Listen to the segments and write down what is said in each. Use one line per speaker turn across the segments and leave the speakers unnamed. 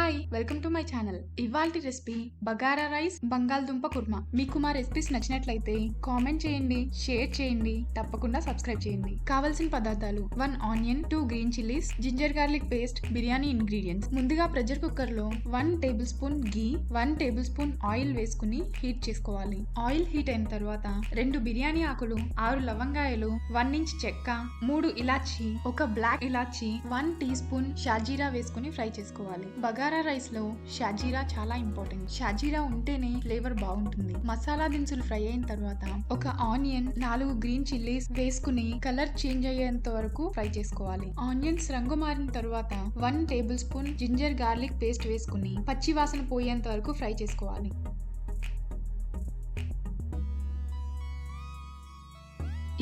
Hi, welcome to my channel. ఇవాల్టి recipe bagara rice బంగాళదుంప కుర్మా. మీకు మా రెసిపీస్ నచ్చినట్లయితే కామెంట్ చేయండి, షేర్ చేయండి, తప్పకుండా సబ్స్క్రైబ్ చేయండి. కావాల్సిన పదార్థాలు: 1 onion, 2 green chillies, ginger garlic paste, biryani ingredients. ముందుగా ప్రెషర్ కుక్కర్ లో 1 tablespoon ghee, 1 tablespoon oil వేసుకుని హీట్ చేసుకోవాలి. ఆయిల్ హీట్ అయిన తర్వాత 2 బిర్యానీ ఆకులు, 6 లవంగాయలు, 1 ఇంచ్ చెక్క, 3 ఇలాచి, 1 బ్లాక్ ఇలాచి, 1 టీ స్పూన్ షాజీరా వేసుకుని ఫ్రై చేసుకోవాలి. బగారా రైస్ లో షాజీరా చాలా ఇంపార్టెంట్. షాజీరా ఉంటేనే ఫ్లేవర్ బాగుంటుంది. మసాలా దినుసులు ఫ్రై అయిన తర్వాత 1 ఆనియన్, 4 గ్రీన్ చిల్లీస్ వేసుకుని కలర్ చేంజ్ అయ్యేంత వరకు ఫ్రై చేసుకోవాలి. ఆనియన్స్ రంగు మారిన తర్వాత 1 tablespoon ginger garlic paste వేసుకుని పచ్చి వాసన పోయేంత వరకు ఫ్రై చేసుకోవాలి.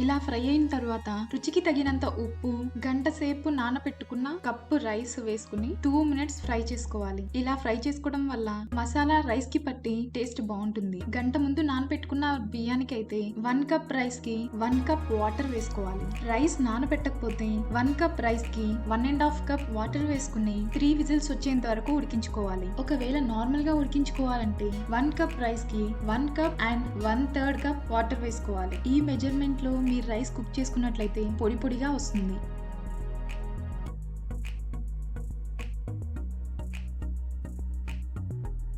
ఇలా ఫ్రై అయిన తర్వాత రుచికి తగినంత ఉప్పు, గంట సేపు నానబెట్టుకున్న కప్పు రైస్ వేసుకుని 2 మినిట్స్ ఫ్రై చేసుకోవాలి. ఇలా ఫ్రై చేసుకోవడం వల్ల మసాలా రైస్ కి పట్టి టేస్ట్ బాగుంటుంది. గంట ముందు నానబెట్టుకున్న బియ్యానికి అయితే 1 కప్ రైస్ కి 1 కప్ వాటర్ వేసుకోవాలి. రైస్ నానబెట్టకపోతే 1 కప్ రైస్ కి 1.5 కప్ వాటర్ వేసుకుని 3 విజిల్స్ వచ్చేంత వరకు ఉడికించుకోవాలి. ఒకవేళ నార్మల్ గా ఉడికించుకోవాలంటే 1 కప్ రైస్ కి 1 కప్ అండ్ 1/3 కప్ వాటర్ వేసుకోవాలి. ఈ మెజర్మెంట్ లో మీరు రైస్ కుక్ చేసుకున్నట్లయితే పొడి పొడిగా వస్తుంది.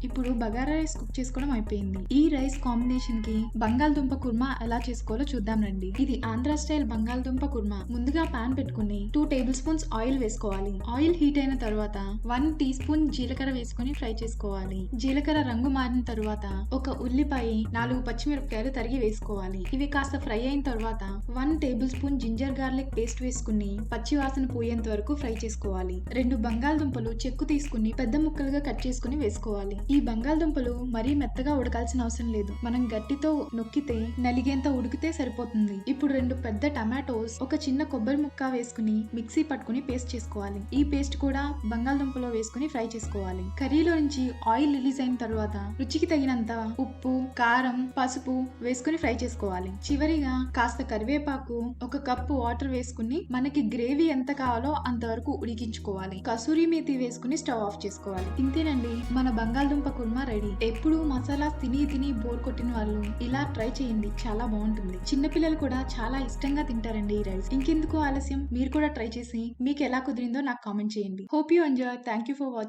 ఇప్పుడు బగారా రైస్ కుక్ చేసుకోవడం అయిపోయింది. ఈ రైస్ కాంబినేషన్ కి బంగాళదుంప కుర్మా ఎలా చేసుకోవాలో చూద్దాం రండి. ఇది ఆంధ్ర స్టైల్ బంగాళదుంప కుర్మా. ముందుగా పాన్ పెట్టుకుని 2 టేబుల్ స్పూన్స్ ఆయిల్ వేసుకోవాలి. ఆయిల్ హీట్ అయిన తర్వాత 1 టీ స్పూన్ జీలకర్ర వేసుకుని ఫ్రై చేసుకోవాలి. జీలకర్ర రంగు మారిన తర్వాత 1 ఉల్లిపాయ, 4 పచ్చిమిరపకాయలు తరిగి వేసుకోవాలి. ఇవి కాస్త ఫ్రై అయిన తర్వాత 1 tablespoon ginger garlic paste వేసుకుని పచ్చి వాసన పోయేంత వరకు ఫ్రై చేసుకోవాలి. 2 బంగాళదుంపలు చెక్కు తీసుకుని పెద్ద ముక్కలుగా కట్ చేసుకుని వేసుకోవాలి. ఈ బంగాళదుంపలు మరీ మెత్తగా ఉడకాల్సిన అవసరం లేదు. మనం గట్టితో నొక్కితే నలిగేంత ఉడికితే సరిపోతుంది. ఇప్పుడు 2 పెద్ద టమాటోస్, 1 చిన్న కొబ్బరి ముక్క వేసుకుని మిక్సీ పట్టుకుని పేస్ట్ చేసుకోవాలి. ఈ పేస్ట్ కూడా బంగాళదుంపలో వేసుకుని ఫ్రై చేసుకోవాలి. కర్రీలో నుంచి ఆయిల్ రిలీజ్ అయిన తర్వాత రుచికి తగినంత ఉప్పు, కారం, పసుపు వేసుకుని ఫ్రై చేసుకోవాలి. చివరిగా కాస్త కరివేపాకు, 1 కప్పు వాటర్ వేసుకుని మనకి గ్రేవీ ఎంత కావాలో అంతవరకు ఉడికించుకోవాలి. కసూరి మేతి వేసుకుని స్టవ్ ఆఫ్ చేసుకోవాలి. ఇంతేనండి, మన బంగాళదుంప కుర్మా రెడీ. ఎప్పుడు మసాలా తిని బోర్ కొట్టిన వాళ్ళు ఇలా ట్రై చేయండి, చాలా బాగుంటుంది. చిన్నపిల్లలు కూడా చాలా ఇష్టంగా తింటారండి ఈ రైస్. ఇంకెందుకు ఆలస్యం, మీరు కూడా ట్రై చేసి మీకు ఎలా కుదిరిందో నాకు కామెంట్ చేయండి. Hope you enjoy. Thank you for watching.